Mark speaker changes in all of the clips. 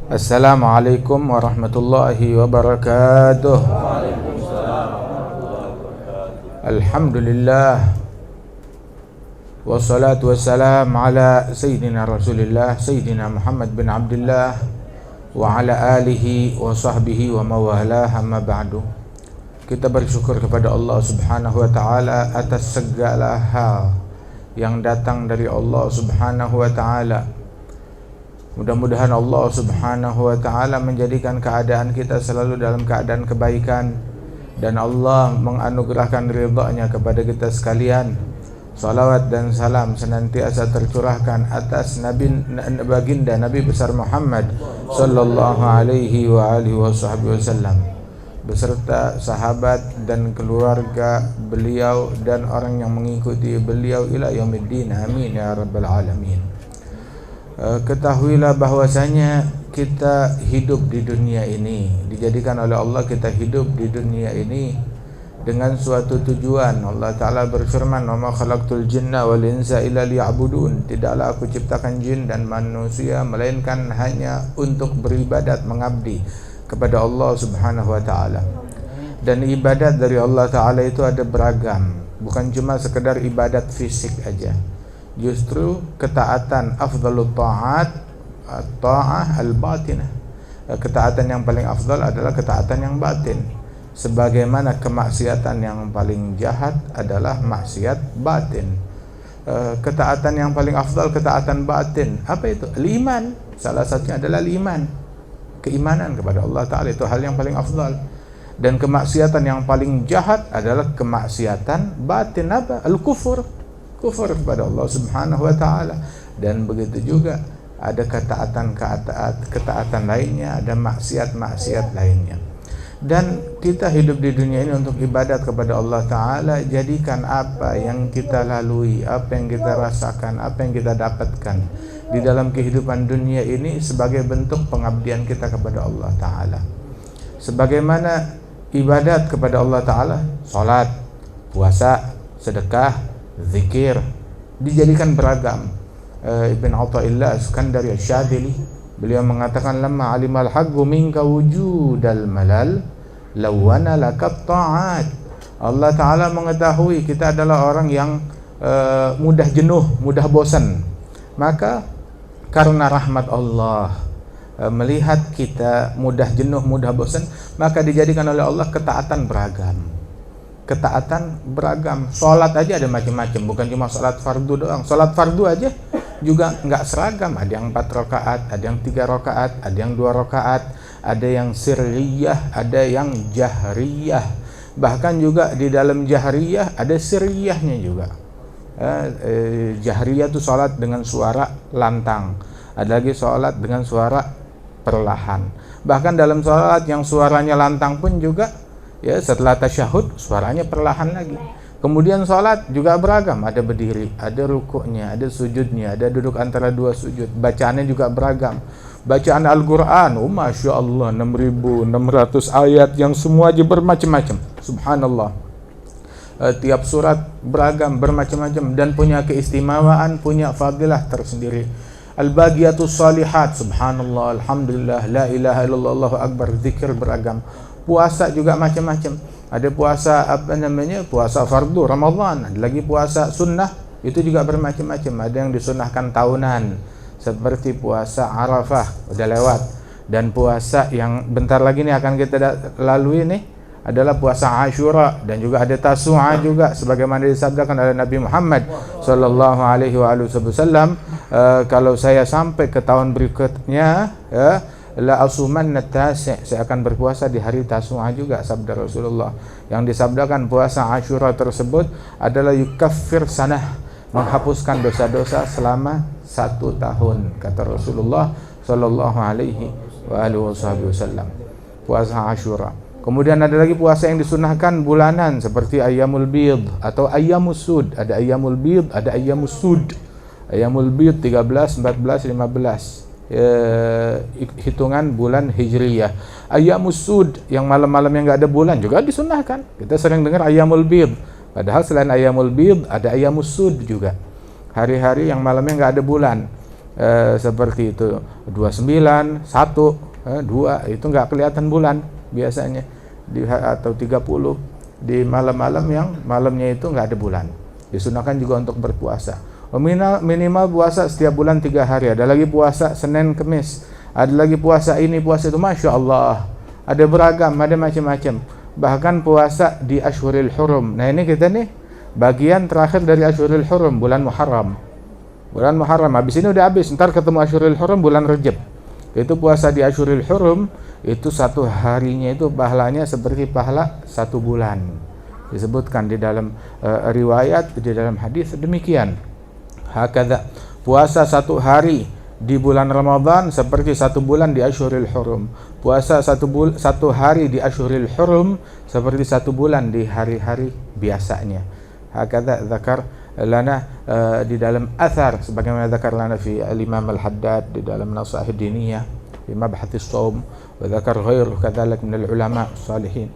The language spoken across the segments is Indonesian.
Speaker 1: Assalamualaikum warahmatullahi wabarakatuh. Alhamdulillah wassalatu wassalam ala Sayyidina Rasulillah Sayyidina Muhammad bin Abdullah wa ala alihi wa sahbihi wa mawalah, amma ba'du. Kita bersyukur kepada Allah subhanahu wa ta'ala atas segala hal yang datang dari Allah subhanahu wa ta'ala. Mudah-mudahan Allah subhanahu wa ta'ala menjadikan keadaan kita selalu dalam keadaan kebaikan, dan Allah menganugerahkan ridha-Nya kepada kita sekalian. Salawat dan salam senantiasa tercurahkan atas baginda Nabi besar Muhammad sallallahu alaihi wa alihi wasallam, beserta sahabat dan keluarga beliau dan orang yang mengikuti beliau ila yaumiddin, amin ya rabbal alamin. Ketahuilah bahwasanya kita hidup di dunia ini, dijadikan oleh Allah kita hidup di dunia ini dengan suatu tujuan. Allah Ta'ala berfirman, wa ma khalaqtul jinna wal insa illa liya'budun. Tidaklah aku ciptakan jin dan manusia melainkan hanya untuk beribadat, mengabdi kepada Allah Subhanahu wa Ta'ala. Dan ibadat dari Allah Ta'ala itu ada beragam, bukan cuma sekedar ibadat fisik aja. Justru ketaatan afdalut ta'at, ta'ah al-batinah. Ketaatan yang paling afdal adalah ketaatan yang batin. Sebagaimana kemaksiatan yang paling jahat adalah maksiat batin. Ketaatan yang paling afdal ketaatan batin. Apa itu? Iman. Salah satunya adalah iman. Keimanan kepada Allah Ta'ala itu hal yang paling afdal. Dan kemaksiatan yang paling jahat adalah kemaksiatan batin. Apa? Al-kufur. Kufur kepada Allah Subhanahu wa ta'ala. Dan begitu juga ada ketaatan lainnya, ada maksiat lainnya. Dan kita hidup di dunia ini untuk ibadat kepada Allah Ta'ala. Jadikan apa yang kita lalui, apa yang kita rasakan, apa yang kita dapatkan di dalam kehidupan dunia ini sebagai bentuk pengabdian kita kepada Allah Ta'ala. Sebagaimana ibadat kepada Allah Ta'ala, salat, puasa, sedekah, zikir, dijadikan beragam. Ibn Athaillah Iskandari Asyadili, beliau mengatakan, lamma alimal haqqu minka wujudal malal lawana lakat ta'at. Allah Ta'ala mengetahui kita adalah orang yang mudah jenuh, mudah bosan. Maka karena rahmat Allah melihat kita mudah jenuh, mudah bosan, maka dijadikan oleh Allah ketaatan beragam. Ketaatan beragam. Salat aja ada macam-macam, bukan cuma salat fardu doang. Salat fardu aja juga enggak seragam. Ada yang 4 rakaat, ada yang 3 rakaat, ada yang 2 rakaat, ada yang sirriyah, ada yang jahriyah. Bahkan juga di dalam jahriyah ada sirriyahnya juga. Jahriyah itu salat dengan suara lantang. Ada lagi salat dengan suara perlahan. Bahkan dalam salat yang suaranya lantang pun juga, ya, setelah tasyahud suaranya perlahan lagi. Kemudian salat juga beragam, ada berdiri, ada rukuknya, ada sujudnya, ada duduk antara 2 sujud. Bacaannya juga beragam. Bacaan Al-Quran, Masya Allah, 6.600 ayat yang semua aja bermacam-macam. Subhanallah. Tiap surat beragam, bermacam-macam, dan punya keistimewaan, punya fadilah tersendiri. Al-Baqiyatus Salihat, Subhanallah, Alhamdulillah, La ilaha illallah, Allahu Akbar, zikir beragam. Puasa juga macam-macam. Ada puasa puasa fardu Ramadan, ada lagi puasa sunnah, itu juga bermacam-macam. Ada yang disunnahkan tahunan seperti puasa Arafah, udah lewat. Dan puasa yang bentar lagi nih akan kita lalui nih adalah puasa Ashura, dan juga ada Tasu'a juga, sebagaimana disabdakan oleh Nabi Muhammad sallallahu alaihi wasallam, kalau saya sampai ke tahun berikutnya, ya, la asumanna tasi', saya akan berpuasa di hari Tasu'a juga, sabda Rasulullah. Yang disabdakan puasa Ashura tersebut adalah yukaffir sanah, menghapuskan dosa-dosa selama 1 tahun, kata Rasulullah sallallahu alaihi wasallam. Puasa Ashura. Kemudian ada lagi puasa yang disunahkan bulanan seperti Ayyamul Bid atau Ayyamus Sud. Ada Ayyamul Bid, ada Ayyamus Sud. Ayyamul Bid 13, 14, 15. Hitungan bulan Hijriyah. Ayyamus Sud yang malam-malam yang enggak ada bulan juga disunahkan. Kita sering dengar Ayyamul Bid, padahal selain Ayyamul Bid ada Ayyamus Sud juga. Hari-hari yang malamnya enggak ada bulan. seperti itu 29, 1, 2 itu nggak kelihatan bulan biasanya atau 30 di malam-malam yang malamnya itu nggak ada bulan. Disunahkan juga untuk berpuasa. Minimal puasa setiap bulan 3 hari. Ada lagi puasa Senin Kemis. Ada lagi puasa ini puasa itu. Masya Allah. Ada beragam, ada macam-macam. Bahkan puasa di Ashhurul Hurum. Nah ini kita nih bagian terakhir dari Ashhurul Hurum, bulan Muharram. Bulan Muharram. Habis ini udah habis. Ntar ketemu Ashhurul Hurum bulan Rajab. Itu puasa di Ashhurul Hurum. Itu satu harinya itu pahalanya seperti pahala 1 bulan. Disebutkan di dalam riwayat, di dalam hadis demikian. Hakadha, puasa 1 hari di bulan Ramadan seperti 1 bulan di Ashhurul Hurum. Puasa 1 hari di Ashhurul Hurum seperti 1 bulan di hari-hari biasanya. Hakadha dzakar lana di dalam athar sebagaimana dzakar lana fi al-Imam Al-Haddad di dalam Nasaih Diniyah fi mabhath as-shaum wa dzakar ghairuhu kadzalik min al-ulama as-salihin.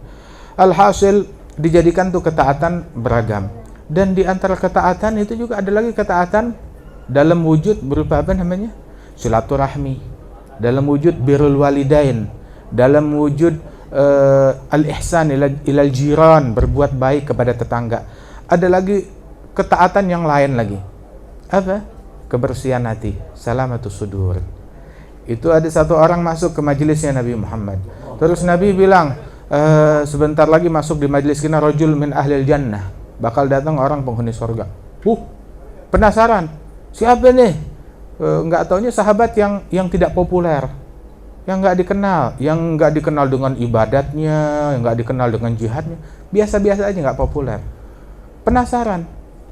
Speaker 1: Alhasil dijadikan tuh ketaatan beragam. Dan di antara ketaatan itu juga ada lagi ketaatan dalam wujud berupa apa namanya? Silaturahmi, dalam wujud birrul walidain, dalam wujud al-ihsan ilal jiran, berbuat baik kepada tetangga. Ada lagi ketaatan yang lain lagi. Apa? Kebersihan hati, salamatus sudur. Itu ada satu orang masuk ke majelisnya Nabi Muhammad. Terus Nabi bilang, sebentar lagi masuk di majelis kita rajul min ahlil jannah, bakal datang orang penghuni surga. Penasaran, siapa nih? Nggak taunya sahabat yang tidak populer, yang nggak dikenal dengan ibadatnya, yang nggak dikenal dengan jihadnya, biasa-biasa aja, nggak populer. Penasaran,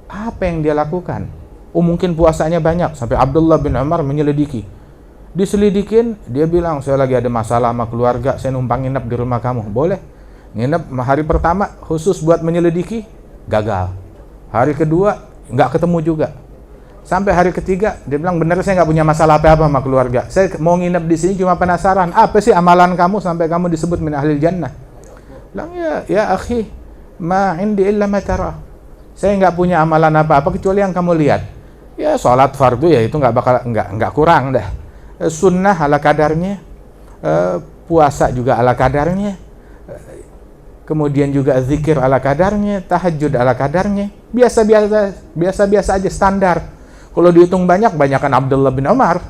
Speaker 1: apa yang dia lakukan? Mungkin puasanya banyak, sampai Abdullah bin Umar menyelidiki. Diselidikin, dia bilang, saya lagi ada masalah sama keluarga, saya numpang nginep di rumah kamu. Boleh. Nginep hari pertama khusus buat menyelidiki, gagal. Hari kedua nggak ketemu juga. Sampai hari ketiga dia bilang, bener saya nggak punya masalah apa-apa sama keluarga, saya mau nginep di sini cuma penasaran, apa sih amalan kamu sampai kamu disebut min ahlil jannah? Bilang, ya akhi, ma indi illa ma tara, saya nggak punya amalan apa-apa kecuali yang kamu lihat. Ya sholat fardu ya itu nggak kurang dah, sunnah ala kadarnya, puasa juga ala kadarnya, kemudian juga zikir ala kadarnya, tahajud ala kadarnya, biasa-biasa aja, standar. Kalau dihitung banyakan Abdullah bin Umar,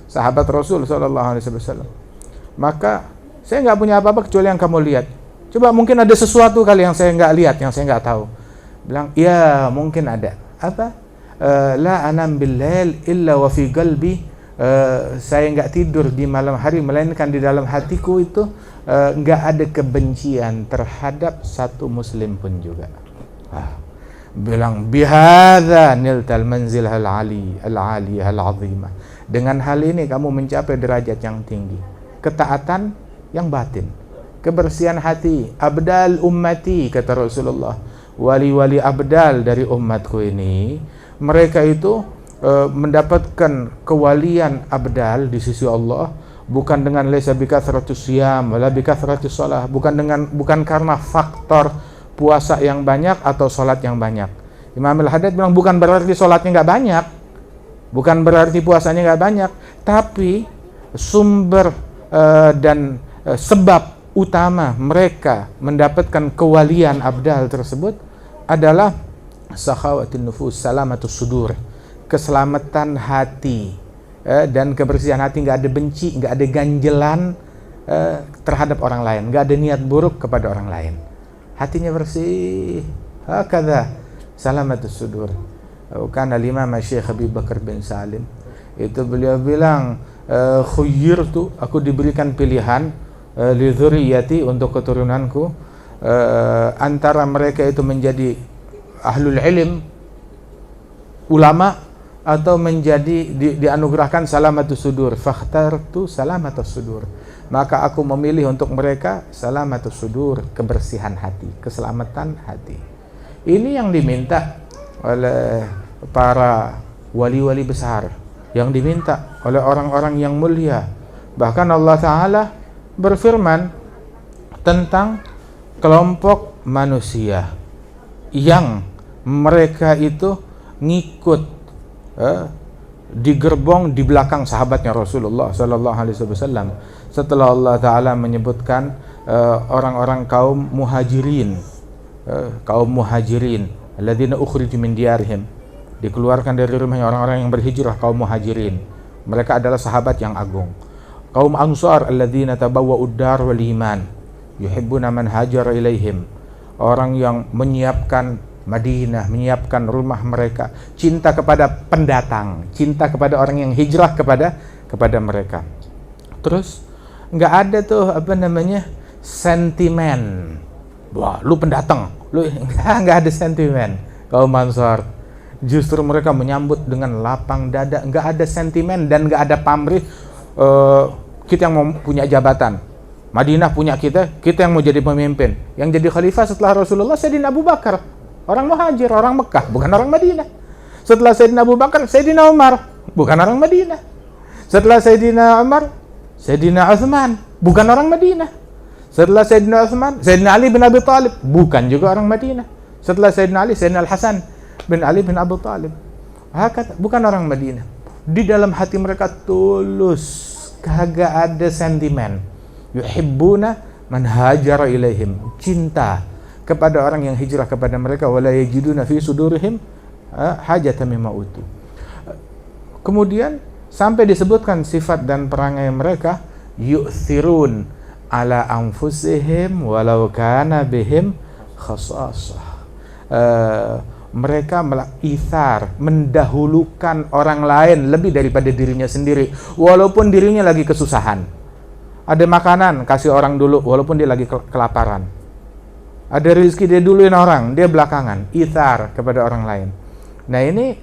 Speaker 1: sahabat Rasul SAW. Maka saya nggak punya apa-apa kecuali yang kamu lihat. Coba mungkin ada sesuatu kali yang saya nggak lihat, yang saya nggak tahu. Bilang, ya mungkin ada. Apa? La anam billail illa wa fi qalbi. Saya nggak tidur di malam hari melainkan di dalam hatiku itu nggak ada kebencian terhadap satu muslim pun juga. Bilang, bihadza niltal manzilah al-aliyah al-azimah. Dengan hal ini kamu mencapai derajat yang tinggi. Ketaatan yang batin, kebersihan hati, abdal ummati, kata Rasulullah. Wali-wali abdal dari umatku ini, mereka itu mendapatkan kewalian abdal di sisi Allah bukan dengan laisa bikathratus siyam wala bikathratus shalah, bukan karena faktor puasa yang banyak atau sholat yang banyak. Imam Al-Haddad bilang, bukan berarti sholatnya nggak banyak, bukan berarti puasanya nggak banyak, tapi sumber dan sebab utama mereka mendapatkan kewalian abdal tersebut adalah sakhawatin nufus, salamatus sudur, keselamatan hati dan kebersihan hati, nggak ada benci, nggak ada ganjelan terhadap orang lain, nggak ada niat buruk kepada orang lain. Hatinya bersih. Hakadha salamatus sudur. Karena Imam Syekh Habib Bakar bin Salim itu beliau bilang, khuyyirtu, aku diberikan pilihan li dzurriyyati, untuk keturunanku, antara mereka itu menjadi ahlul ilm, ulama, atau menjadi dianugerahkan salamatus sudur. Fakhtartu salamatus sudur, maka aku memilih untuk mereka salamatus sudur, kebersihan hati, keselamatan hati. Ini yang diminta oleh para wali-wali besar, yang diminta oleh orang-orang yang mulia. Bahkan Allah Ta'ala berfirman tentang kelompok manusia yang mereka itu ngikut di gerbong di belakang sahabatnya Rasulullah sallallahu alaihi wasallam. Setelah Allah taala menyebutkan orang-orang kaum muhajirin, alladzina ukhriju min diyarihim, dikeluarkan dari rumahnya, orang-orang yang berhijrah, kaum muhajirin. Mereka adalah sahabat yang agung. Kaum ansar, alladzina tabawwa'ud dar wal iman, yuhibbuna man hajara ilaihim, orang yang menyiapkan Madinah, menyiapkan rumah mereka, cinta kepada pendatang, cinta kepada orang yang hijrah kepada mereka. Terus nggak ada tuh sentimen, wah lu pendatang, lu nggak ada sentimen. Kaum Ansar justru mereka menyambut dengan lapang dada, nggak ada sentimen dan nggak ada pamrih. Kita yang mau punya jabatan, Madinah punya kita yang mau jadi pemimpin, yang jadi khalifah setelah Rasulullah Sayyidina Abu Bakar. Orang muhajir, orang Mekah, bukan orang Madinah. Setelah Sayyidina Abu Bakar, Sayyidina Umar, bukan orang Madinah. Setelah Sayyidina Umar, Sayyidina Utsman, bukan orang Madinah. Setelah Sayyidina Utsman, Sayyidina Ali bin Abi Thalib, bukan juga orang Madinah. Setelah Sayyidina Ali, Sayyidina Al-Hasan bin Ali bin Abi Thalib, bukan orang Madinah. Di dalam hati mereka tulus, kagak ada sentimen. Yuhibbuna man hajara ilaihim, cinta kepada orang yang hijrah kepada mereka, wala yajiduna fi sudurihim hajatan mimma utu. Kemudian sampai disebutkan sifat dan perangai mereka, yu'thirun ala anfusihim walau kana bihim khasasah. Mereka ithar, mendahulukan orang lain lebih daripada dirinya sendiri, walaupun dirinya lagi kesusahan. Ada makanan, kasih orang dulu walaupun dia lagi kelaparan. Ada rezeki, dia duluin orang, dia belakangan. Ithar kepada orang lain. Nah ini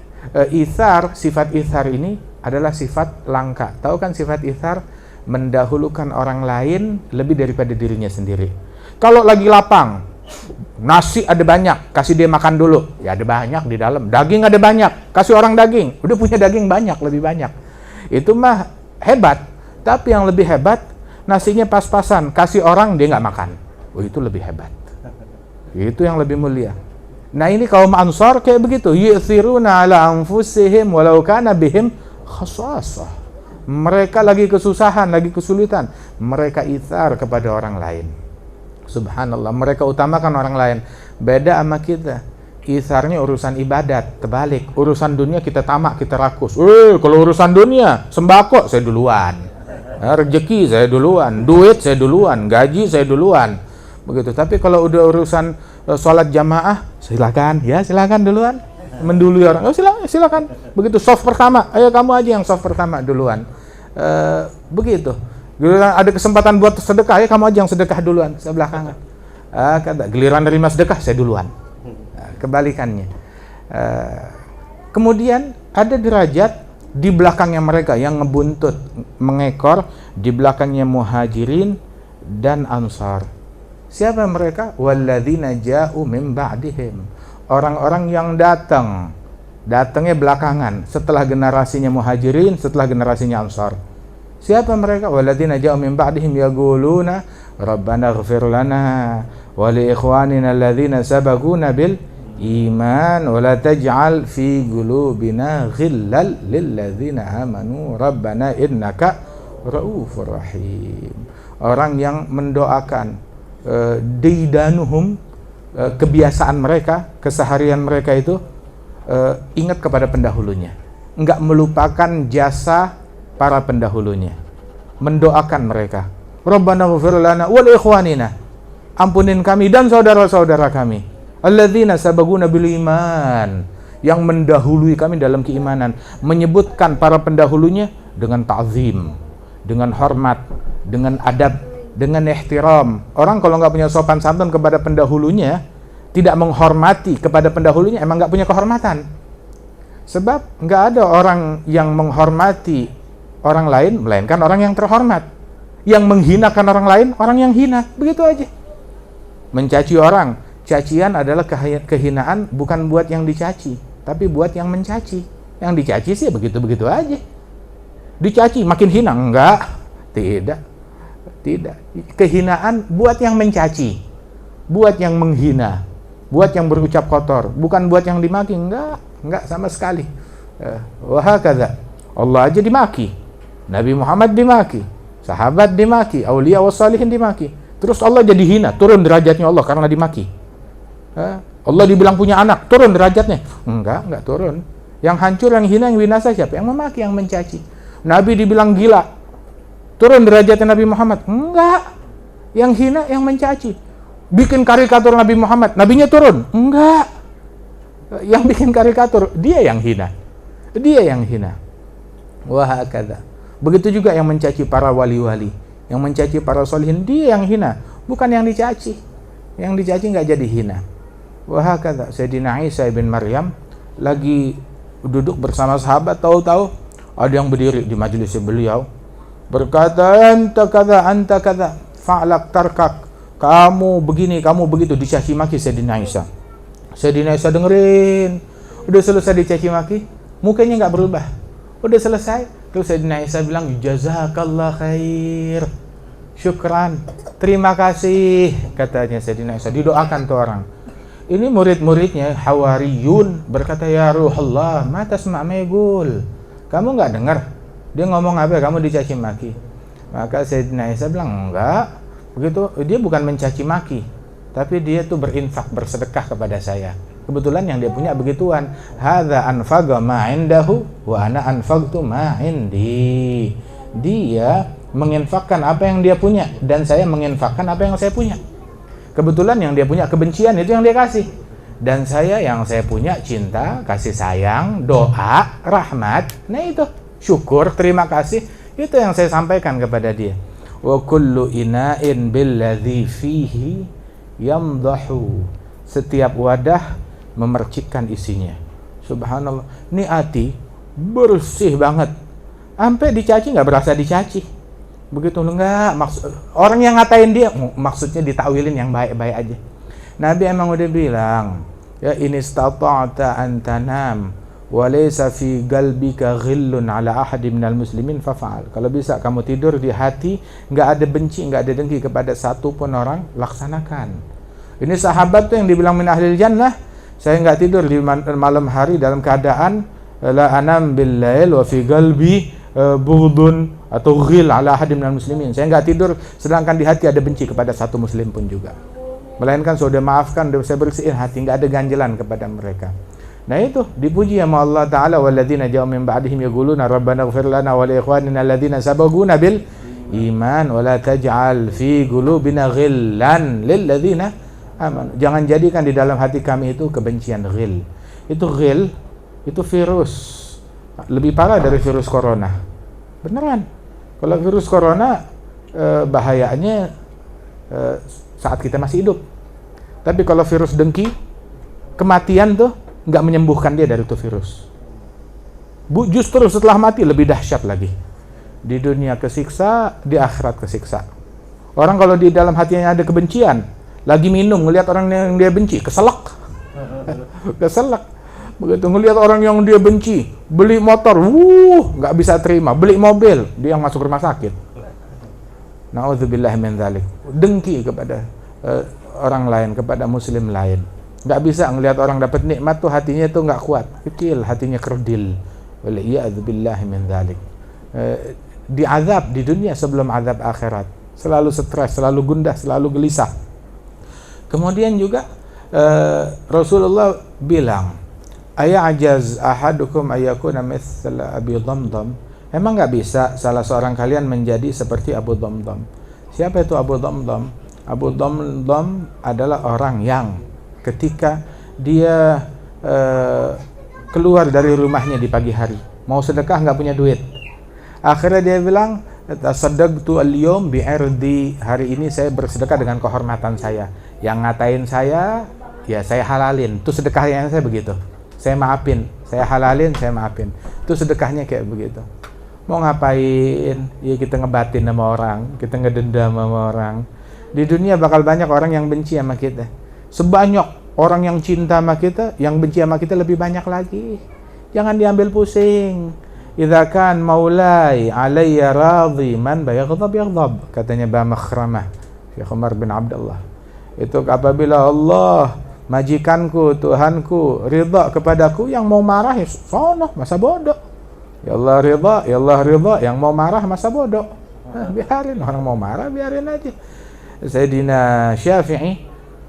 Speaker 1: sifat ithar ini adalah sifat langka. Tahu kan sifat ithar? Mendahulukan orang lain lebih daripada dirinya sendiri. Kalau lagi lapang, nasi ada banyak, kasih dia makan dulu. Ya ada banyak di dalam. Daging ada banyak, kasih orang daging. Udah punya daging banyak, lebih banyak. Itu mah hebat. Tapi yang lebih hebat, nasinya pas-pasan, kasih orang dia nggak makan. Oh itu lebih hebat. Itu yang lebih mulia. Nah ini kaum Ansar kayak begitu, yu'thiruna ala anfusihim walau kana bihim khasasah. Mereka lagi kesusahan, lagi kesulitan, mereka ithar kepada orang lain. Subhanallah, mereka utamakan orang lain. Beda sama kita, itharnya urusan ibadat, terbalik. Urusan dunia kita tamak, kita rakus. Kalau urusan dunia, sembako saya duluan, rezeki saya duluan, duit saya duluan, gaji saya duluan. Begitu. Tapi kalau udah urusan sholat jamaah, silakan duluan, mendului orang. Oh silakan. Begitu soft pertama, ayo kamu aja yang soft pertama duluan. Begitu. Giliran ada kesempatan buat sedekah, ya kamu aja yang sedekah duluan, saya belakangan. Giliran nerima sedekah, saya duluan. Kebalikannya. Kemudian ada derajat di belakangnya mereka yang ngebuntut, mengekor, di belakangnya muhajirin dan ansar. Siapa mereka? Walladzina ja'u min ba'dihim. Orang-orang yang datangnya belakangan, setelah generasinya muhajirin, setelah generasinya ansar. Siapa mereka? Walladzina ja'u min ba'dihim yaquluna rabbana ighfir lana wa li ikhwanina alladzina sabaquna bil iman wa la taj'al fi qulubina ghillal lil ladzina amanu rabbana innaka raufur rahim. Orang yang mendoakan didanuhum, kebiasaan mereka, keseharian mereka itu ingat kepada pendahulunya, enggak melupakan jasa para pendahulunya, mendoakan mereka. Rabbana ighfir lana wa li ikhwanina, ampunin kami dan saudara-saudara kami, alladzina sabaquna bil iman, yang mendahului kami dalam keimanan. Menyebutkan para pendahulunya dengan ta'zim, dengan hormat, dengan adab, dengan ihtiram. Orang kalau nggak punya sopan santun kepada pendahulunya, tidak menghormati kepada pendahulunya, emang nggak punya kehormatan. Sebab nggak ada orang yang menghormati orang lain melainkan orang yang terhormat. Yang menghinakan orang lain, orang yang hina. Begitu aja. Mencaci orang, cacian adalah kehinaan bukan buat yang dicaci, tapi buat yang mencaci. Yang dicaci sih begitu-begitu aja. Dicaci makin hina? Enggak. Tidak. Kehinaan buat yang mencaci, buat yang menghina, buat yang berucap kotor, bukan buat yang dimaki. Enggak sama sekali. Wahakadza. Allah aja dimaki, Nabi Muhammad dimaki, sahabat dimaki, aulia wassalihin dimaki. Terus Allah jadi hina, turun derajatnya Allah karena dimaki. Allah dibilang punya anak, turun derajatnya? Enggak turun. Yang hancur, yang hina, yang binasa siapa? Yang memaki, yang mencaci. Nabi dibilang gila, turun derajatnya Nabi Muhammad? Enggak. Yang hina, yang mencaci. Bikin karikatur Nabi Muhammad, nabinya turun? Enggak. Yang bikin karikatur, dia yang hina. Dia yang hina. Wah, hakadha. Begitu juga yang mencaci para wali-wali, yang mencaci para solihin, dia yang hina, bukan yang dicaci. Yang dicaci nggak jadi hina. Wah, hakadha. Sayyidina Isa bin Maryam lagi duduk bersama sahabat, tahu-tahu ada yang berdiri di majelis beliau berkata, anta kada fa'lak tarkak, kamu begini, kamu begitu, dicaci maki Sayyidina Isa. Sayyidina Isa dengerin, udah selesai dicaci maki, mukanya nggak berubah, udah selesai. Terus Sayyidina Isa bilang, jazakallah khair, syukran, terima kasih, katanya Sayyidina Isa. Didoakan tuh orang. Ini murid-muridnya Hawariyun berkata, ya Ruhullah, ma tasma' ma yaqul, kamu nggak dengar dia ngomong apa, kamu dicaci maki. Maka Sayyidina Isa bilang, enggak, begitu, dia bukan mencaci maki, tapi dia tuh berinfak, bersedekah kepada saya. Kebetulan yang dia punya begituan. Hadza anfaqa ma indahu wa ana anfaqtu ma indi. Dia menginfakkan apa yang dia punya dan saya menginfakkan apa yang saya punya. Kebetulan yang dia punya kebencian, itu yang dia kasih. Dan saya yang saya punya cinta, kasih sayang, doa, rahmat. Nah itu, syukur, terima kasih. Itu yang saya sampaikan kepada dia. Wa kullu ina'in billadhi fihi yamdahu. Setiap wadah memercikkan isinya. Subhanallah. Ini hati bersih banget. Sampai dicaci nggak berasa dicaci. Begitu enggak, orang yang ngatain dia maksudnya ditakwilin yang baik-baik aja. Nabi emang udah bilang, ya in istata'ta an tanam wa laysa fi qalbika ghillun ala ahadin minal muslimin fafa'al. Kalau bisa kamu tidur di hati enggak ada benci, enggak ada dengki kepada satu pun orang, laksanakan. Ini sahabat tuh yang dibilang min ahlil jannah, saya enggak tidur di malam hari dalam keadaan la anam bil lail wa fi qalbi bughdun atau ghil ala ahadin minal muslimin. Saya enggak tidur sedangkan di hati ada benci kepada satu muslim pun juga. Melainkan sudah maafkan, saya bersihin hati, enggak ada ganjelan kepada mereka. Nah itu dipuji sama Allah Ta'ala, walladzina ja'u min ba'dihim yaquluna rabbana ighfir lana wa li ikhwanina alladzina sabaquna bil iman wa la taj'al fi qulubina ghillan lil ladzina amanu. Jangan jadikan di dalam hati kami itu kebencian, ghil. Itu ghil, itu virus. Lebih parah dari virus corona. Beneran. Kalau virus corona bahayanya saat kita masih hidup. Tapi kalau virus dengki, kematian tuh nggak menyembuhkan dia dari itu virus. Justru setelah mati lebih dahsyat lagi. Di dunia kesiksa, di akhirat kesiksa. Orang kalau di dalam hatinya ada kebencian, lagi minum, ngelihat orang yang dia benci, keselak. Keselak. Begitu ngelihat orang yang dia benci, beli motor, nggak bisa terima, beli mobil, dia yang masuk rumah sakit. Na'udzubillah min dzalik. Dengki kepada orang lain, kepada muslim lain. Nggak bisa ngelihat orang dapat nikmat tuh hatinya tuh nggak kuat, kecil, hatinya kerdil. Waliyadzubillah min dzalik. Diazab di dunia sebelum azab akhirat. Selalu stres, selalu gundah, selalu gelisah. Kemudian juga Rasulullah bilang, ayajaz ahadukum ayyakuna mithla Abi Dhamdham. Emang nggak bisa salah seorang kalian menjadi seperti Abu Dhamdham. Siapa itu Abu Dhamdham? Abu Dhamdham adalah orang yang ketika dia keluar dari rumahnya di pagi hari, mau sedekah nggak punya duit. Akhirnya dia bilang, tasaddaqtu al-yawm bi'irdi, hari ini saya bersedekah dengan kehormatan saya. Yang ngatain saya, ya saya halalin. Itu sedekahnya saya begitu. Saya maafin, saya halalin, saya maafin. Itu sedekahnya kayak begitu. Mau ngapain? Ya kita ngebatin sama orang, kita ngedendam sama orang. Di dunia bakal banyak orang yang benci sama kita. Sebanyak orang yang cinta sama kita, yang benci sama kita lebih banyak lagi. Jangan diambil pusing. Idza kan maulai alayya radhi man bayaghdab yaghdab, katanya Ba Makhramah, Syekh Umar bin Abdullah. Itu apabila Allah, majikanku, Tuhanku ridha kepadaku, yang mau marah ya sono, masa bodoh. Ya Allah ridha, ya Allah ridha. Yang mau marah masa bodoh. Biarin orang mau marah, biarin aja. Sayyidina Syafi'i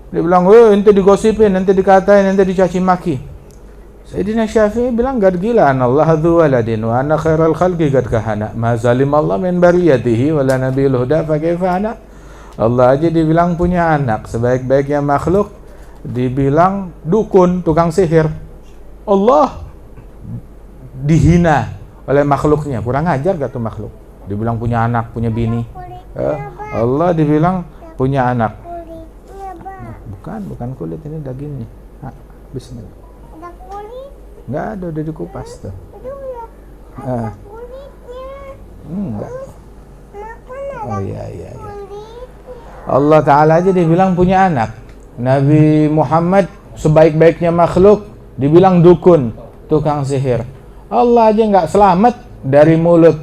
Speaker 1: dia bilang, ente digosipin, ente dikatain, ente dicaci maki. Sayyidina Syafi'i bilang, gad gila anallah dhu waladin wa ana khairal khalqi gad kahana ma zalim Allah min bariyatihi wa la nabiyul huda fa kaifa ana. Allah aja dibilang punya anak, sebaik-baiknya makhluk dibilang dukun, tukang sihir. Allah dihina oleh makhluknya, kurang ajar gak tuh makhluk. Dibilang punya anak, punya bini. Allah dibilang punya anak. Bukan kulit, ini dagingnya. Bismillah.
Speaker 2: Ada kulit?
Speaker 1: Enggak ada, udah dikupas tuh.
Speaker 2: Ada kulitnya.
Speaker 1: Enggak.
Speaker 2: Makan ada
Speaker 1: Oh iya.
Speaker 2: kulit.
Speaker 1: Allah Ta'ala aja dibilang punya anak. Nabi Muhammad sebaik-baiknya makhluk dibilang dukun, tukang sihir. Allah aja nggak selamat dari mulut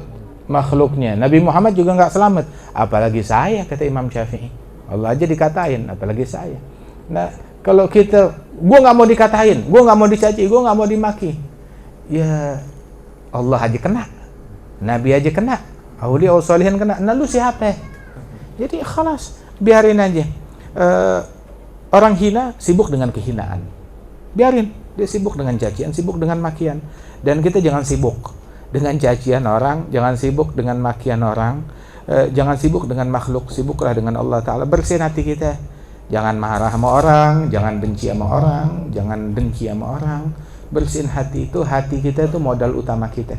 Speaker 1: makhluknya. Nabi Muhammad juga nggak selamat. Apalagi saya, kata Imam Syafi'i. Allah aja dikatain, apalagi saya. Nah, kalau kita, gue nggak mau dikatain, gue nggak mau dicaci, gue nggak mau dimaki. Ya, Allah aja kena, Nabi aja kena, Aulia Solihin kena. Nah, lu siapa? Jadi, khalas, biarin aja. Orang hina sibuk dengan kehinaan. Biarin, dia sibuk dengan cacian, sibuk dengan makian. Dan kita jangan sibuk dengan cacian orang, jangan sibuk dengan makian orang, jangan sibuk dengan makhluk, sibuklah dengan Allah Ta'ala. Bersihin hati kita. Jangan marah sama orang, jangan benci sama orang, jangan dengki sama orang. Bersihin hati itu, hati kita itu modal utama kita.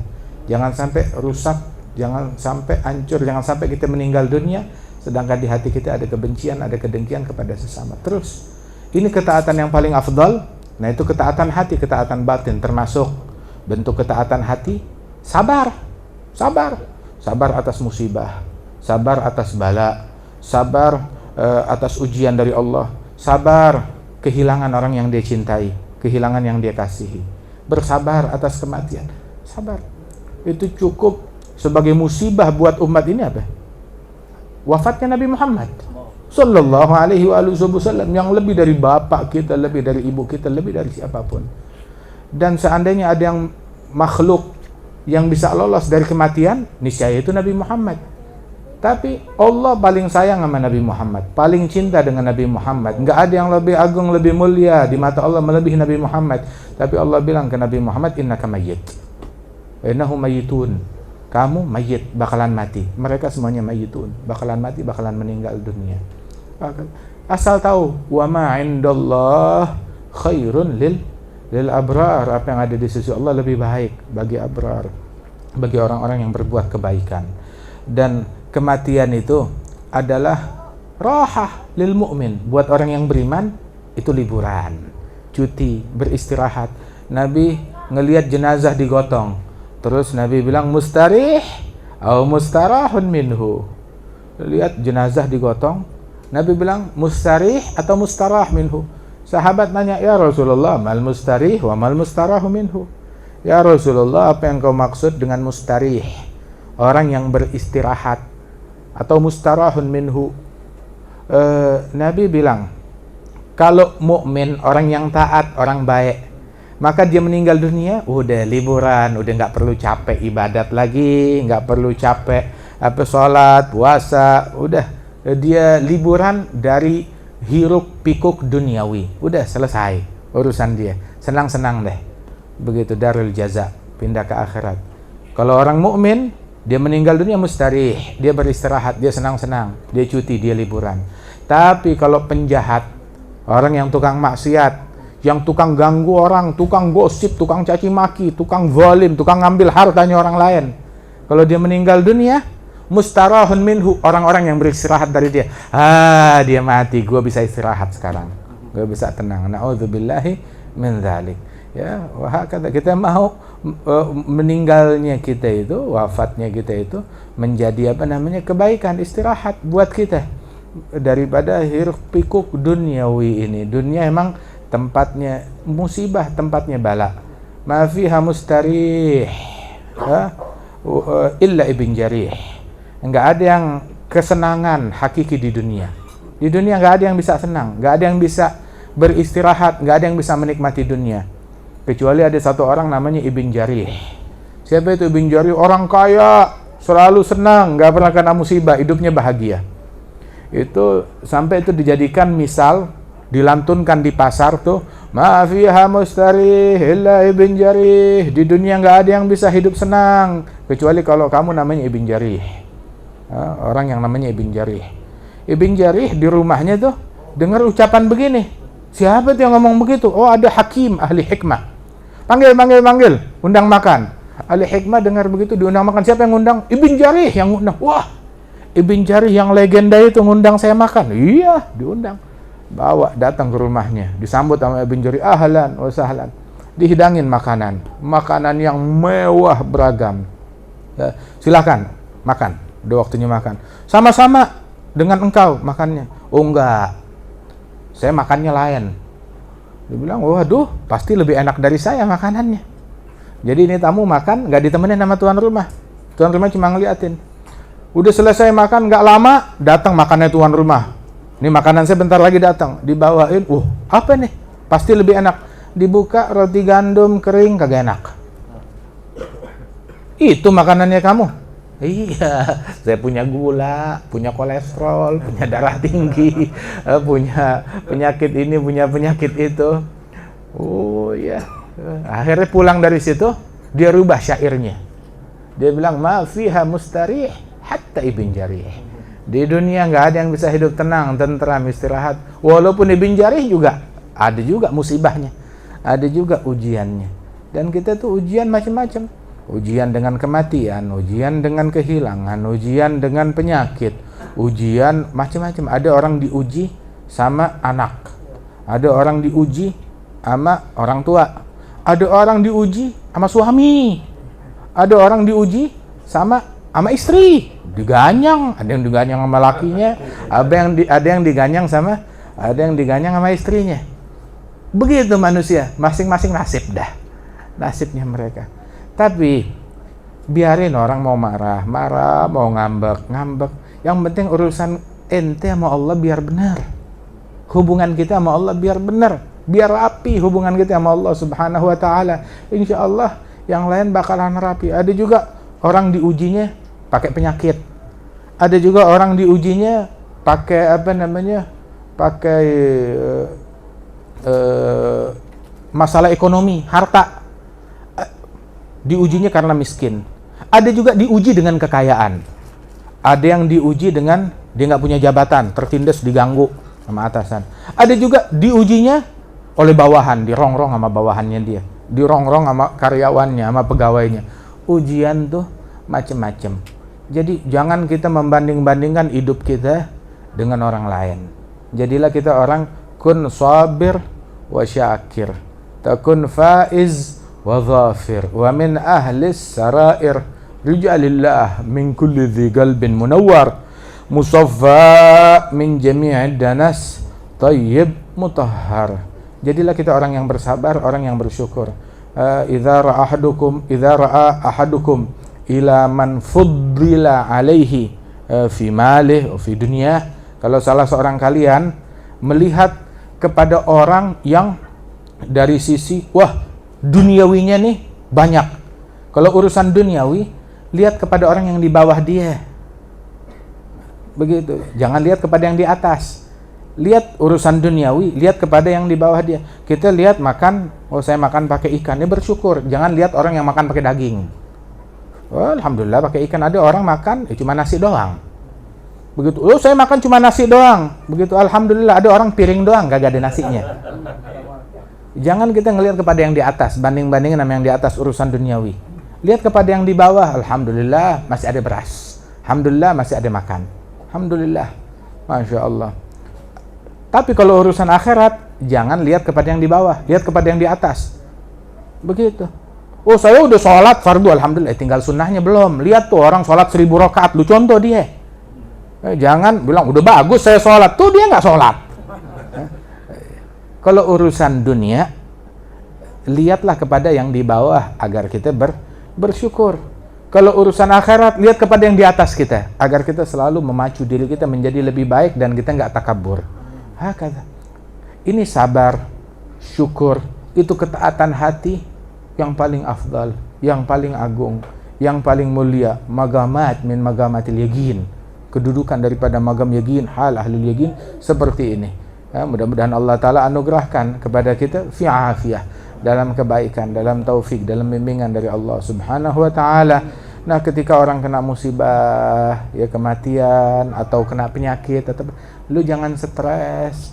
Speaker 1: Jangan sampai rusak, jangan sampai hancur, jangan sampai kita meninggal dunia sedangkan di hati kita ada kebencian, ada kedengkian kepada sesama. Terus, ini ketaatan yang paling afdal. Nah, itu ketaatan hati, ketaatan batin. Termasuk bentuk ketaatan hati, sabar atas musibah, sabar atas bala, sabar atas ujian dari Allah, sabar kehilangan orang yang dia cintai, kehilangan yang dia kasihi, bersabar atas kematian. Sabar itu cukup sebagai musibah buat umat ini. Apa? Wafatnya Nabi Muhammad Sallallahu alaihi wasallam, yang lebih dari bapak kita, lebih dari ibu kita, lebih dari siapapun. Dan seandainya ada yang makhluk yang bisa lolos dari kematian, niscaya itu Nabi Muhammad. Tapi Allah paling sayang sama Nabi Muhammad, paling cinta dengan Nabi Muhammad. Nggak ada yang lebih agung, lebih mulia di mata Allah melebihi Nabi Muhammad. Tapi Allah bilang ke Nabi Muhammad, innaka mayyit, innahum mayyitun. Kamu mayyit, bakalan mati. Mereka semuanya mayyitun, bakalan mati, bakalan meninggal dunia. Asal tahu, wa ma indallah khairun lil abrar. Apa yang ada di sisi Allah lebih baik bagi abrar, bagi orang-orang yang berbuat kebaikan. Dan kematian itu adalah rahah lil mu'min. Buat orang yang beriman itu liburan, cuti, beristirahat. Nabi ngelihat jenazah digotong, terus Nabi bilang mustarih atau mustarahun minhu. Lihat jenazah digotong, Nabi bilang mustarih atau mustarah minhu. Sahabat nanya, ya Rasulullah, mal mustarih wa mal mustarahu minhu. Ya Rasulullah, apa yang kau maksud dengan mustarih? Orang yang beristirahat, atau mustarahun minhu. Nabi bilang, kalau mukmin, orang yang taat, orang baik, maka dia meninggal dunia udah liburan, udah nggak perlu capek ibadat lagi, nggak perlu capek sholat, puasa, udah dia liburan dari hiruk pikuk duniawi, udah selesai urusan dia, senang-senang deh. Begitu darul jaza, pindah ke akhirat. Kalau orang mukmin, dia meninggal dunia mustarih, dia beristirahat, dia senang-senang, dia cuti, dia liburan. Tapi kalau penjahat, orang yang tukang maksiat, yang tukang ganggu orang, tukang gosip, tukang caci maki, tukang zalim, tukang ngambil hartanya orang lain, kalau dia meninggal dunia, mustarahun minhu, orang-orang yang beristirahat dari dia. Dia mati, gue bisa istirahat sekarang, gue bisa tenang. Na'udzubillahi min dzalik. Ya, wah, kata kita mau meninggalnya kita itu, wafatnya kita itu menjadi kebaikan, istirahat buat kita daripada hiruk pikuk duniawi ini. Dunia emang tempatnya musibah, tempatnya bala. Ma fiha mustarih illa ibn jarih. Enggak ada yang kesenangan hakiki di dunia. Di dunia enggak ada yang bisa senang, enggak ada yang bisa beristirahat, enggak ada yang bisa menikmati dunia. Kecuali ada satu orang namanya Ibn Jarih. Siapa itu Ibn Jarir? Orang kaya, selalu senang, nggak pernah kena musibah, hidupnya bahagia. Itu sampai itu dijadikan misal, dilantunkan di pasar tuh, ma fiha mustarih illa Ibn Jarir. Di dunia nggak ada yang bisa hidup senang kecuali kalau kamu namanya Ibn Jarir. Orang yang namanya Ibn Jarir. Ibn Jarir di rumahnya tuh dengar ucapan begini. Siapa tuh yang ngomong begitu? Oh, ada hakim ahli hikmah. Panggil, undang makan. Ahli hikmah dengar begitu diundang makan. Siapa yang ngundang? Ibn Jarir yang ngundang. Wah, Ibn Jarir yang legenda itu ngundang saya makan. Iya, diundang. Bawa datang ke rumahnya, disambut sama Ibn Jarir, ahlan wa sahlan. Dihidangin makanan yang mewah beragam. Silakan makan, udah waktunya makan. Sama-sama dengan engkau makannya. Oh enggak, saya makannya lain. Dia bilang, waduh, pasti lebih enak dari saya makanannya. Jadi ini tamu makan, nggak ditemenin sama tuan rumah. Tuan rumah cuma ngeliatin. Udah selesai makan, nggak lama, datang makannya tuan rumah. Ini makanan saya bentar lagi datang. Dibawain, apa nih? Pasti lebih enak. Dibuka, roti gandum kering, kagak enak. Itu makanannya kamu? Iya, saya punya gula, punya kolesterol, punya darah tinggi, punya penyakit ini, punya penyakit itu. Oh iya. Akhirnya pulang dari situ, dia rubah syairnya. Dia bilang, ma fiha mustarih hatta Ibn Jarir. Di dunia nggak ada yang bisa hidup tenang, tentram, istirahat. Walaupun Ibn Jarir juga ada juga musibahnya, ada juga ujiannya. Dan kita tuh ujian macam-macam. Ujian dengan kematian, ujian dengan kehilangan, ujian dengan penyakit, ujian macam-macam. Ada orang diuji sama anak, ada orang diuji sama orang tua, ada orang diuji sama suami, ada orang diuji sama istri, diganyang, ada yang diganyang sama lakinya, ada yang diganyang sama istrinya. Begitu manusia, masing-masing nasib dah, nasibnya mereka. Tapi biarin orang mau marah, mau ngambek. Yang penting urusan ente sama Allah biar benar. Hubungan kita sama Allah biar benar, biar rapi hubungan kita sama Allah Subhanahu wa taala. Insya Allah yang lain bakalan rapi. Ada juga orang diujinya pakai penyakit. Ada juga orang diujinya pakai pakai masalah ekonomi, harta. Diujinya karena miskin. Ada juga diuji dengan kekayaan. Ada yang diuji dengan dia nggak punya jabatan, tertindas, diganggu sama atasan. Ada juga diujinya oleh bawahan, dirongrong sama bawahannya dia, dirongrong sama karyawannya, sama pegawainya. Ujian tuh macem-macem. Jadi jangan kita membanding-bandingkan hidup kita dengan orang lain. Jadilah kita orang kun sabir wa syakir, takun faiz wa dhafir, wa min ahlis sarair, rijalillah min kulli dhi qalbin munawwar, musaffa min jami'id danas, tayyib mutahhar. Jadilah kita orang yang bersabar, orang yang bersyukur. Idza ra'a ahadukum ila man fuddila alaihi fi malih fi dunyah. Kalau salah seorang kalian melihat kepada orang yang dari sisi duniawinya nih banyak. Kalau urusan duniawi, lihat kepada orang yang di bawah dia. Begitu. Jangan lihat kepada yang di atas. Lihat urusan duniawi, lihat kepada yang di bawah dia. Kita lihat makan, saya makan pakai ikan, dia bersyukur. Jangan lihat orang yang makan pakai daging. Alhamdulillah pakai ikan. Ada orang makan cuma nasi doang. Begitu. Saya makan cuma nasi doang. Begitu. Alhamdulillah ada orang piring doang, gak ada nasinya. Jangan kita ngelihat kepada yang di atas, banding-bandingin sama yang di atas urusan duniawi. Lihat kepada yang di bawah. Alhamdulillah masih ada beras. Alhamdulillah masih ada makan. Alhamdulillah. Masya Allah. Tapi kalau urusan akhirat, jangan lihat kepada yang di bawah, lihat kepada yang di atas. Begitu. Saya udah sholat fardu, alhamdulillah, tinggal sunnahnya belum. Lihat tuh orang sholat 1000 rakaat, lu contoh dia. Jangan bilang udah bagus saya sholat, tuh dia nggak sholat. Kalau urusan dunia, lihatlah kepada yang di bawah agar kita bersyukur. Kalau urusan akhirat, lihat kepada yang di atas kita agar kita selalu memacu diri kita menjadi lebih baik dan kita nggak takabur. Hakata. Ini sabar, syukur, itu ketaatan hati yang paling afdal. yang paling agung, yang paling mulia, magamat min magamatil yaqin, kedudukan daripada magam yaqin, hal ahli yaqin seperti ini. Mudah-mudahan Allah Ta'ala anugerahkan kepada kita fi afiyah, dalam kebaikan, dalam taufik, dalam bimbingan dari Allah Subhanahu wa Ta'ala. Nah, ketika orang kena musibah, ya kematian atau kena penyakit, atau lu jangan stres,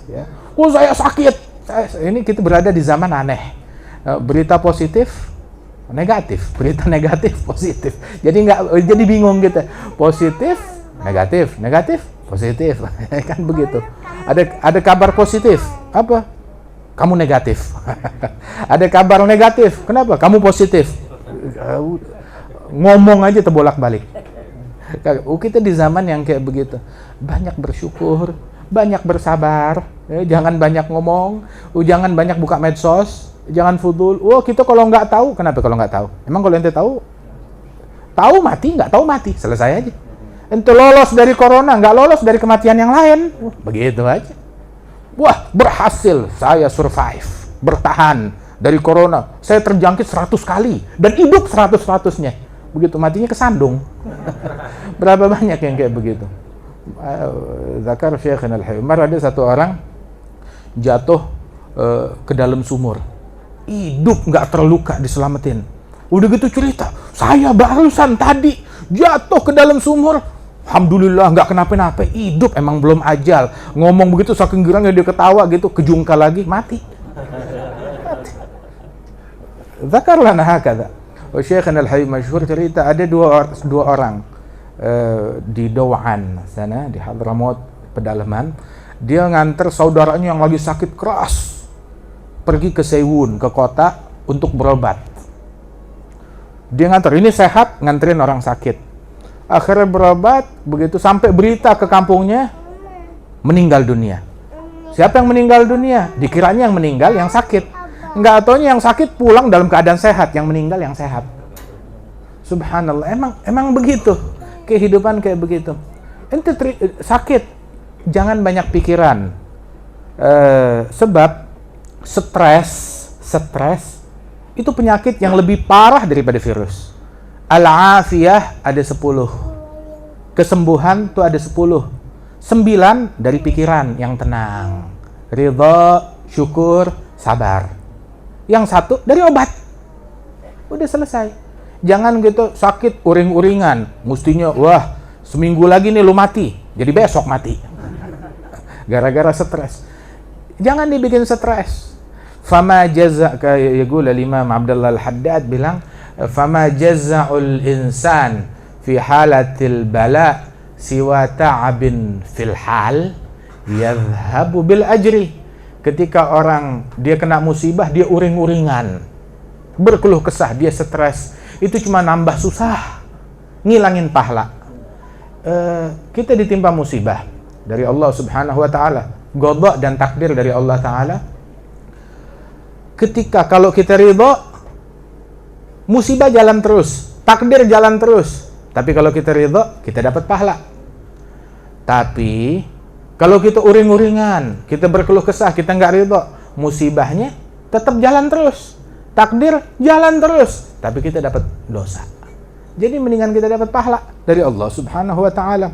Speaker 1: ya. Oh, saya sakit. Ini kita berada di zaman aneh. Berita positif, negatif, berita negatif, positif. Jadi bingung gitu. Positif, negatif, positif. Kan begitu. Ada kabar positif, apa? Kamu negatif. Ada kabar negatif, kenapa? Kamu positif. Ngomong aja terbolak-balik. Kita di zaman yang kayak begitu. Banyak bersyukur, banyak bersabar, jangan banyak ngomong, jangan banyak buka medsos, jangan fudul. Kita kalau nggak tahu, kenapa kalau nggak tahu? Emang kalau ente tahu mati, nggak tahu mati, selesai aja. Ente lolos dari corona, nggak lolos dari kematian yang lain, begitu aja. Wah, berhasil, saya survive, bertahan dari corona, saya terjangkit 100 kali dan hidup 100-100-nya. Begitu matinya kesandung. Berapa banyak yang kayak begitu? Zakar Syekhina Al-Himar, ada satu orang jatuh ke dalam sumur, hidup nggak terluka, diselamatin. Udah gitu cerita, saya barusan tadi jatuh ke dalam sumur, alhamdulillah nggak kenapa-napa, hidup, emang belum ajal. Ngomong begitu saking girangnya dia ketawa gitu, kejungkal lagi, mati. Zakar lana hakadha. Syekhina Al-Hayy masyhur cerita, ada dua orang di Dawan sana, di Hadramaut pedalaman. Dia nganter saudaranya yang lagi sakit keras pergi ke Sewun, ke kota untuk berobat. Dia nganter, ini sehat, nganterin orang sakit. Akhirnya berobat, begitu sampai berita ke kampungnya, meninggal dunia. Siapa yang meninggal dunia? Dikiranya yang meninggal yang sakit. Enggak, taunya yang sakit pulang dalam keadaan sehat, yang meninggal yang sehat. Subhanallah, emang begitu. Kehidupan kayak begitu. Ente sakit, jangan banyak pikiran. Sebab stres itu penyakit yang lebih parah daripada virus. Al-afiyah ada 10. Kesembuhan itu ada 10. 9 dari pikiran yang tenang. Ridha, syukur, sabar. Yang 1 dari obat. Udah selesai. Jangan gitu sakit uring-uringan. Mestinya, wah, seminggu lagi nih lu mati. Jadi besok mati. Gara-gara stres. Jangan dibikin stres. Fama jaza, kayak Imam Abdullah Al-Haddad bilang, fama jaza'ul insan fi halatil bala siwa ta'abin fil hal yadhhabu bil ajri. Ketika orang dia kena musibah, dia uring-uringan, berkeluh kesah, dia stres, itu cuma nambah susah, ngilangin pahala. Kita ditimpa musibah dari Allah Subhanahu wa Ta'ala, qada dan takdir dari Allah Ta'ala. Ketika kalau kita ridha, musibah jalan terus, takdir jalan terus. Tapi kalau kita ridha, kita dapat pahala. Tapi kalau kita uring-uringan, kita berkeluh kesah, kita nggak ridha, musibahnya tetap jalan terus, takdir jalan terus, tapi kita dapat dosa. Jadi mendingan kita dapat pahala dari Allah Subhanahu wa Ta'ala.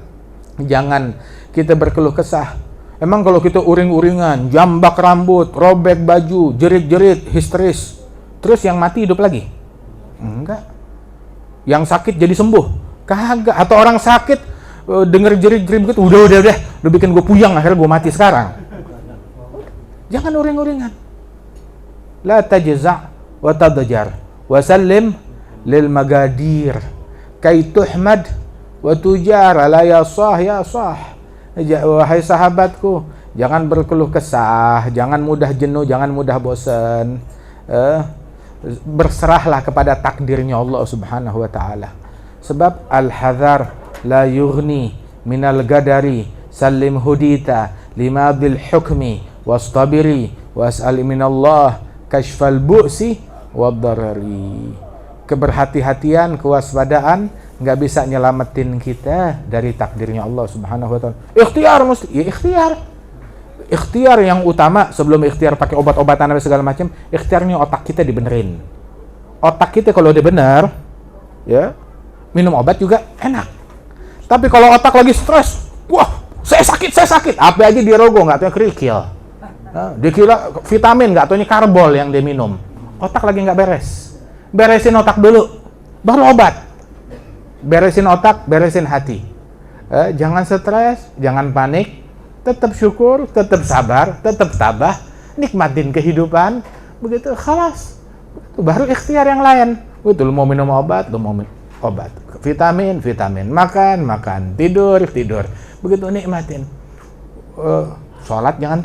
Speaker 1: Jangan kita berkeluh kesah. Emang kalau kita uring-uringan, jambak rambut, robek baju, jerit-jerit, histeris, terus yang mati hidup lagi? Enggak. Yang sakit jadi sembuh? Kagak. Atau orang sakit denger jerit-jerit begitu, udah bikin gue puyang, akhirnya gue mati sekarang. Jangan uring-uringan. La tajza' wa tadjar wa sallim lil magadir kay tuhmad wa tujar la yasah ya sah. Wahai sahabatku, jangan berkeluh kesah, jangan mudah jenuh, jangan mudah bosan. Berserahlah kepada takdirnya Allah Subhanahu wa Ta'ala. Sebab al-hadhar la yughni minal gadari sallim hudita lima bil hukmi wastabiri was'al minallah kashfal bu'si waddarari. Keberhati-hatian, kewaspadaan nggak bisa nyelamatin kita dari takdirnya Allah Subhanahu wa Ta'ala. Ikhtiar mesti, ya ikhtiar yang utama sebelum ikhtiar pakai obat-obatan dan segala macam, ikhtiarnya otak kita dibenerin. otak kita kalau udah benar, ya, minum obat juga enak. Tapi kalau otak lagi stres, wah, saya sakit, apa aja dia rogo, nggak tahu kerikil. Dia kira vitamin, nggak tahu karbol yang dia minum. Otak lagi nggak beres. Beresin otak dulu, baru obat. Beresin otak, beresin hati. Jangan stres, jangan panik, tetap syukur, tetap sabar, tetap tabah, nikmatin kehidupan. Begitu, khalas. Baru ikhtiar yang lain. Betul, mau minum obat, lu mau minum obat. Vitamin, makan, tidur. Begitu, nikmatin. Sholat jangan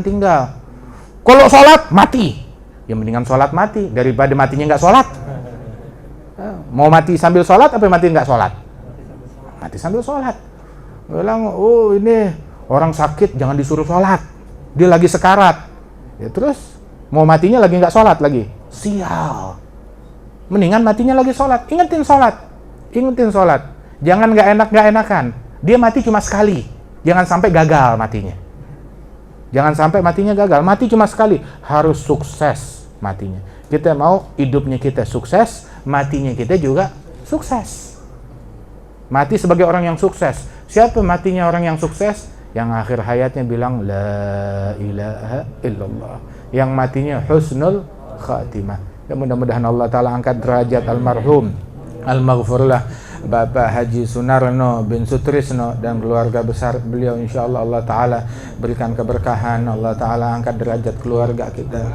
Speaker 1: tinggal. Kalau sholat, mati. Ya mendingan sholat mati, daripada matinya nggak sholat. Mau mati sambil sholat, apa mati nggak sholat? Mati sambil sholat. Bilang, oh ini orang sakit, jangan disuruh sholat. Dia lagi sekarat. Ya terus, mau matinya lagi nggak sholat lagi. Sial. Mendingan matinya lagi sholat. Ingetin sholat. Jangan nggak enakan. Dia mati cuma sekali. Jangan sampai gagal matinya. Mati cuma sekali. Harus sukses matinya. Kita mau hidupnya kita sukses, matinya kita juga sukses. Mati sebagai orang yang sukses. Siapa matinya orang yang sukses? Yang akhir hayatnya bilang la ilaha illallah. Yang matinya husnul khatimah. Ya mudah-mudahan Allah Ta'ala angkat derajat almarhum al-maghfurlah Bapak Haji Sunarno bin Sutrisno dan keluarga besar beliau. InsyaAllah Allah Ta'ala berikan keberkahan. Allah Ta'ala angkat derajat keluarga kita.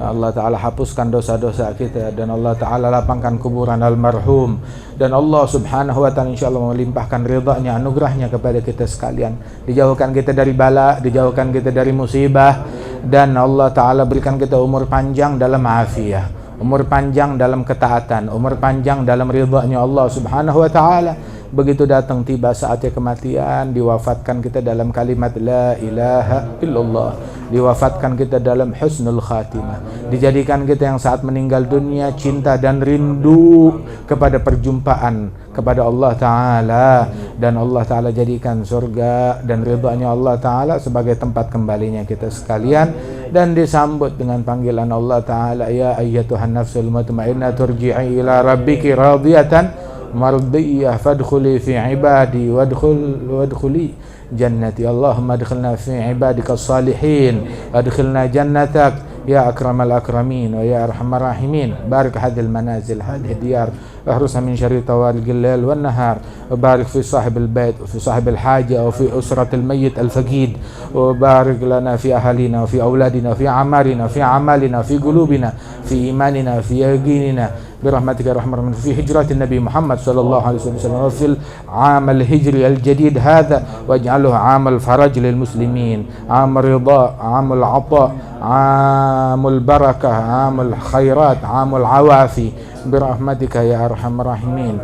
Speaker 1: Allah Ta'ala hapuskan dosa-dosa kita. Dan Allah Ta'ala lapangkan kuburan almarhum. Dan Allah Subhanahu Wa Ta'ala insyaAllah melimpahkan ridhanya, anugerahnya kepada kita sekalian. Dijauhkan kita dari bala, dijauhkan kita dari musibah. Dan Allah Ta'ala berikan kita umur panjang dalam afiyah, umur panjang dalam ketaatan, umur panjang dalam ridhanya Allah Subhanahu Wa Ta'ala. Begitu datang tiba saatnya kematian, diwafatkan kita dalam kalimat la ilaha illallah, diwafatkan kita dalam husnul khatimah, dijadikan kita yang saat meninggal dunia cinta dan rindu kepada perjumpaan kepada Allah Ta'ala, dan Allah Ta'ala jadikan surga dan ridhanya Allah Ta'ala sebagai tempat kembalinya kita sekalian. Dan disambut dengan panggilan Allah Ta'ala, ya ayyatuhan nafsul mutmainnah turji'i ila rabbiki radiyatan mardiyah fadkhuli fi ibadi wadkhuli jannati. Allahumma adkhilna fi ibadika salihin, adkhilna jannatak ya akramal akramin wa ya arhamar rahimin. Barik hadhil manazil, hadhil diyar, احرسها من شر طوال الليل والنهار، وبارك في صاحب البيت وفي صاحب الحاجة وفي أسرة الميت الفقيد، وبارك لنا في أهلنا وفي أولادنا وفي أعمارنا وفي أعمالنا وفي قلوبنا في إيماننا في يقيننا برحمتك يا رحمن الرحيم. في هجرة النبي محمد صلى الله عليه وسلم، وفي العام الهجري الجديد هذا واجعله عام الفرج للمسلمين، عام الرضا، عام العطاء، عام البركة، عام الخيرات، عام العوافي برحمتك يا أرحم الراحمين،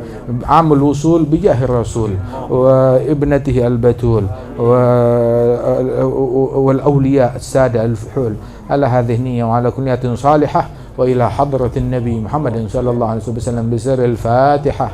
Speaker 1: عام الوصول بجاه الرسول وابنته البتول والأولياء السادة الفحول. على هذه النية وعلى كل نية صالحة، وإلى حضرة النبي محمد صلى الله عليه وسلم بسر الفاتحة.